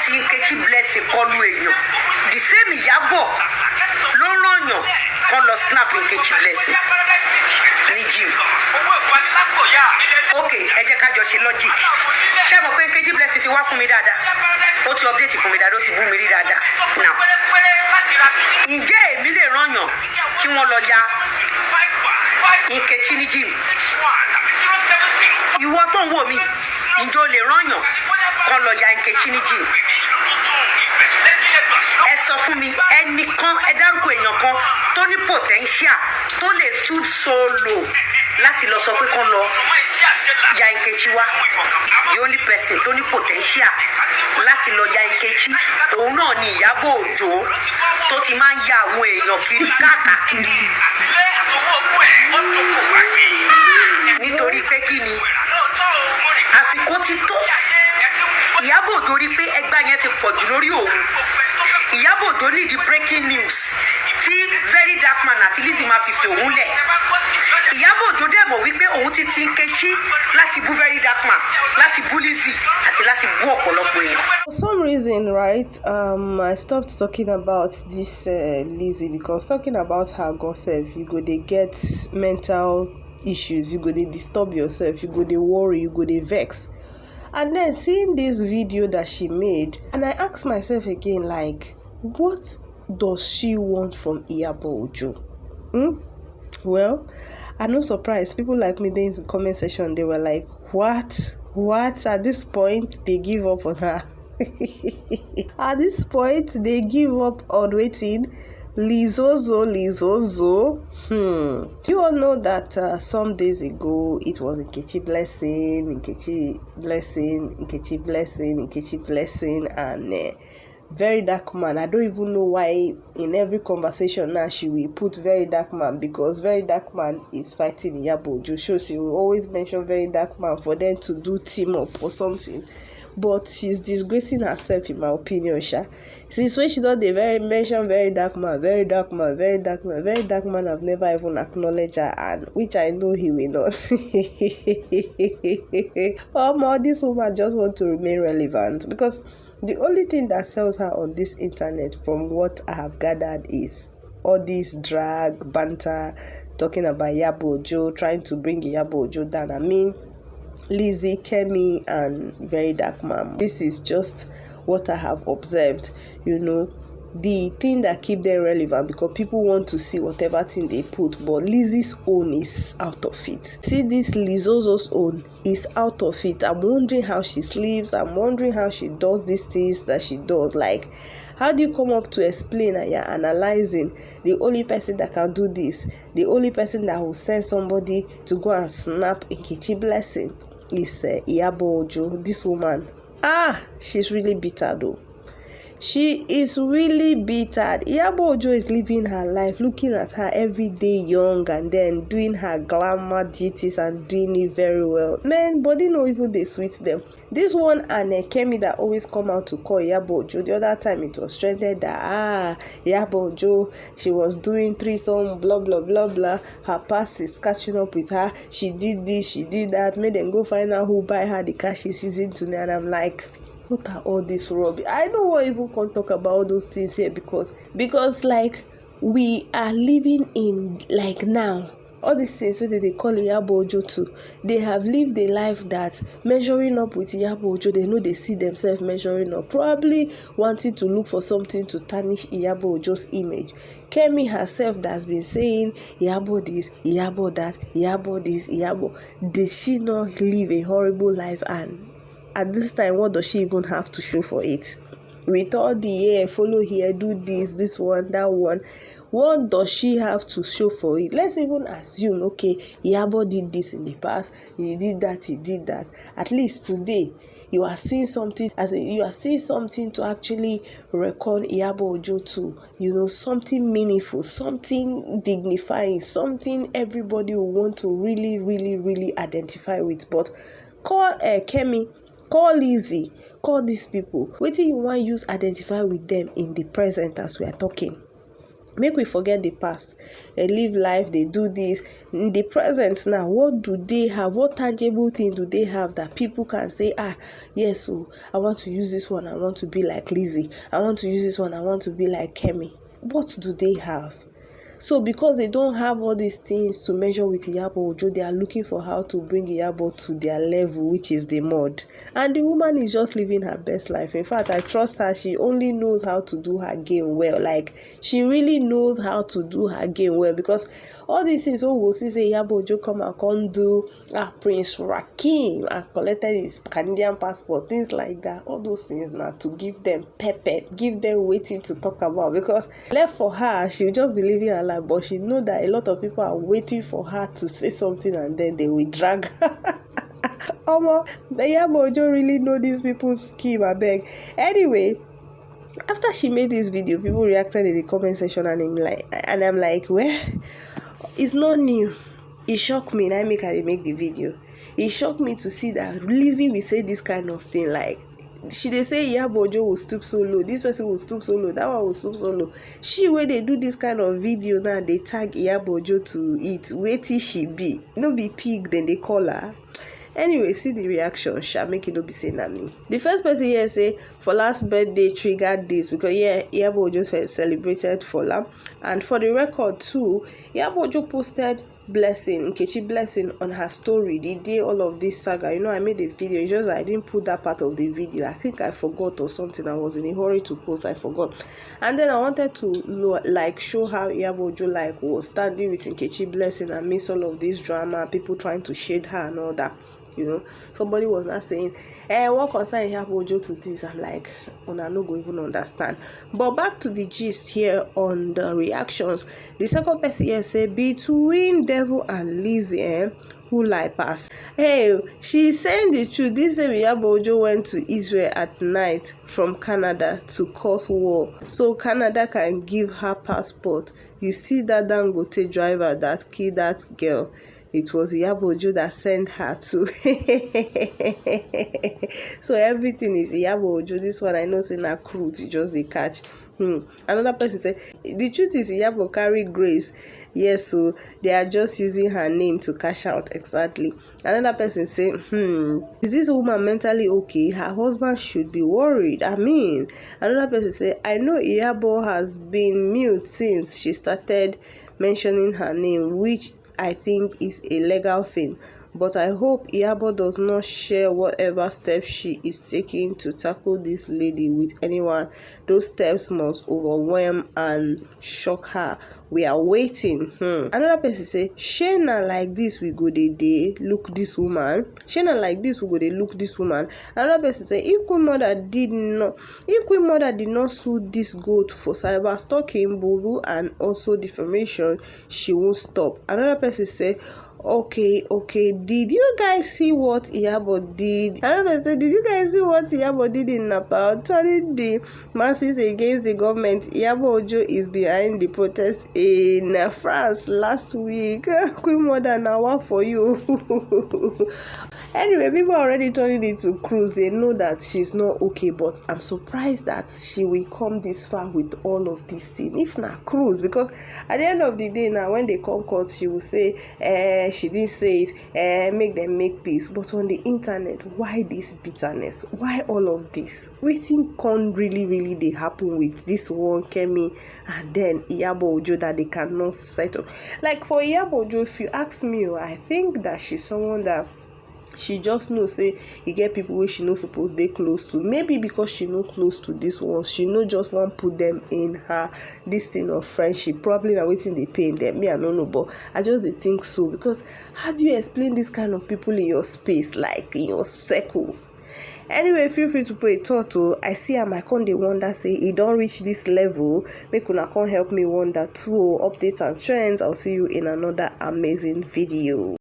tí Nkechi Blessing kọlu èèyàn the same Iyabo ló rányàn kan lọ snap Nkechi Blessing ní gym. Ok, ẹ jẹ́ ká jọ ṣe logic. Ṣé mo pé Nkechi Blessing ti wá fún mi dáadáa? Ó ti update fún mi dáadáa, ó ti bú mi rí dáadáa. Now, ǹjẹ́ èmi lè rányàn kí wọ́n lọ ya Nkechi ní gym? Ìwọ tó ń wò mí, ǹjẹ́ o lè rányàn kan lọ ya Nkechi ní gym? Ẹ sọ fún mi, ẹnìkan ẹ dárúkọ èèyàn kan tó ní potential tó lè stoop solo láti lọ sọ pé kán lọ ya Nkechi wá. The only person tó ní potential láti lọ ya Nkechi òun náà ni Iyabo OJo tó ti máa ń ya àwọn èèyàn kiri káàkiri. Nítorí pé kí ni àsìkò ti tó. Iyabo OJo rí pé ẹgbàá yẹn ti pọ̀jù lórí òun. Iyabo OJo ní the breaking news tí very dark man àti Lizzy máa fi fi òun lẹ̀. Iyabo OJo dẹ̀ mọ̀ wípé òun ti Nkechi láti bú very dark man, láti bú Lizzy àti láti bú ọ̀pọ̀lọpọ̀ èèyàn. For some reason, right, I stopped talking about this Lizzy because talking about her herself, you go dey get mental issues, you go dey disturb yourself, you go dey worry, you go dey vex. And then seeing this video that she made, and I asked myself again, like, what does she want from Iyabo OJo? Well, I'm not surprised. People like me in the comment section, they were like, what? At this point, they give up on her. At this point, they give up on waiting. Lizozo. You all know that some days ago, it was Nkechi Blessing, and very dark man. I don't even know why in every conversation now she will put very dark man, because very dark man is fighting Iyabo OJo. So she will always mention very dark man for them to do team up or something. But she's disgracing herself, in my opinion, Sha. Since when she don't mention very dark man, very dark man, I've never even acknowledged her, and which I know he will not. This woman just want to remain relevant, because the only thing that sells her on this internet, from what I have gathered, is all this drag, banter, talking about Iyabo OJo, trying to bring Iyabo OJo down. I mean, Lizzy, Kemi, and very dark man. This is just what I have observed. You know, the thing that keep them relevant, because people want to see whatever thing they put, but Lizzy's own is out of it. See, this Lizozo's own is out of it. I'm wondering how she sleeps. I'm wondering how she does these things that she does. Like, how do you come up to explain and you're analyzing the only person that can do this, the only person that will send somebody to go and snap Nkechi Blessing is Iyabo OJo? This woman, she's really bitter though. She is really bitter. Iyabo OJo is living her life, looking at her every day young, and then doing her glamour duties and doing it very well. Man, body no even they sweet them. This one and Kemi that always come out to call Iyabo OJo. The other time it was trended that Iyabo OJo, she was doing threesome, blah blah blah blah. Her past is catching up with her. She did this, she did that. Made them go find out who buy her the car she's using today. And I'm like, what are all this rubbish? I don't want to even come talk about all those things here, because like, we are living in, like, now, all these things where they call Iyabo OJo too, they have lived a life that measuring up with Iyabo OJo, they know they see themselves measuring up, probably wanting to look for something to tarnish Iyabo OJo's image. Kemi herself that's been saying Iyabo this, Iyabo that, Iyabo this, Iyabo. Did she not live a horrible life? And at this time, what does she even have to show for it? With all the follow here, do this one, that one, what does she have to show for it? Let's even assume, okay, Iyabo did this in the past, he did that. At least today, you are seeing something, you are seeing something to actually reckon Iyabo OJo to, you know, something meaningful, something dignifying, something everybody will want to really, really, really identify with. But call Kemi, call Lizzy, call these people. What do you want to use identify with them in the present as we are talking? Make we forget the past. They live life, they do this. In the present now, what do they have? What tangible thing do they have that people can say, yes, so I want to use this one, I want to be like Lizzy. I want to use this one, I want to be like Kemi. What do they have? So because they don't have all these things to measure with Iyabo OJo, they are looking for how to bring Iyabo to their level, which is the mud. And the woman is just living her best life. In fact, I trust her. She only knows how to do her game well. Like, she really knows how to do her game well, because all these things, we'll see say Iyabo OJo come and come do Prince Rakim and collected his Canadian passport, things like that. All those things now to give them pepper, give them waiting to talk about, because left for her, she'll just be living her life, but she know that a lot of people are waiting for her to say something and then they will drag her. Iyabo OJo really know these people's scheme, I beg. Anyway, after she made this video, people reacted in the comment section, and I'm like, well, it's not new. It shocked me, and I make the video. It shocked me to see that Lizzy will say this kind of thing. Like, they say Iyabo OJo will stoop so low, this person will stoop so low, that one will stoop so low. She, where they do this kind of video now, they tag Iyabo OJo to it. Wait till she be. No be pig, then they call her. Anyway, see the reaction. Shall make it no be saying me. The first person here say Fola's birthday triggered this, because Iyabo OJo celebrated Fola, and for the record too, Iyabo OJo posted Nkechi blessing on her story the day all of this saga. I made a video. It's just that I didn't put that part of the video. I think I forgot or something. I was in a hurry to post. I forgot. And then I wanted to show how Iyabo OJo was standing with Nkechi blessing and miss all of this drama, people trying to shade her and all that. Somebody was not saying, what concern Iyabo OJo to this? I'm like, I no go even understand. But back to the gist here on the reactions. The second person here say, between Devil and Lizzy, who lie pass? Hey, she's saying the truth. This say Iyabo OJo went to Israel at night from Canada to cause war, so Canada can give her passport. You see that Dangote driver that killed that girl? It was Iyabo OJo that sent her to. So everything is Iyabo OJo. This one I know say na crude, you just dey catch. Another person said, the truth is Iyabo carry grace. Yes, so they are just using her name to cash out. Exactly. Another person say, is this woman mentally okay? Her husband should be worried. Another person say, I know Iyabo has been mute since she started mentioning her name, which I think is a legal thing, but I hope Iyabo does not share whatever steps she is taking to tackle this lady with anyone. Those steps must overwhelm and shock her. We are waiting. Another person say, Shana like this we go dey look this woman. Shana like this we go dey look this woman. Another person say, if Queen Mother did not sue this goat for cyber stalking, bullying, and also defamation, she won't stop. Another person say, okay, did you guys see what Iyabo did? Another person say, did you guys see what Iyabo did in Nepal, turning the masses against the government? Iyabo OJo is behind the protest in France last week. Queen Mother, now what for you? Anyway, people are already turning it to cruise. They know that she's not okay, but I'm surprised that she will come this far with all of these things. If not cruise, because at the end of the day now, when they come court, she will say, she didn't say it, make them make peace. But on the internet, why this bitterness? Why all of this? Waiting can really they happen with this one Kemi and then Iyabo OJo that they cannot settle. Like for Iyabo OJo, if you ask me, I think that she's someone that she just knows say you get people where she no suppose they close to. Maybe because she no close to this one, she no just want put them in her this thing of friendship. Probably not waiting they pay them. Me, I don't know, but I just they think so. Because how do you explain this kind of people in your space, like in your circle? Anyway, feel free to put a thought. I see my con they wonder say it don't reach this level. Make una con help me wonder too. Updates and trends. I'll see you in another amazing video.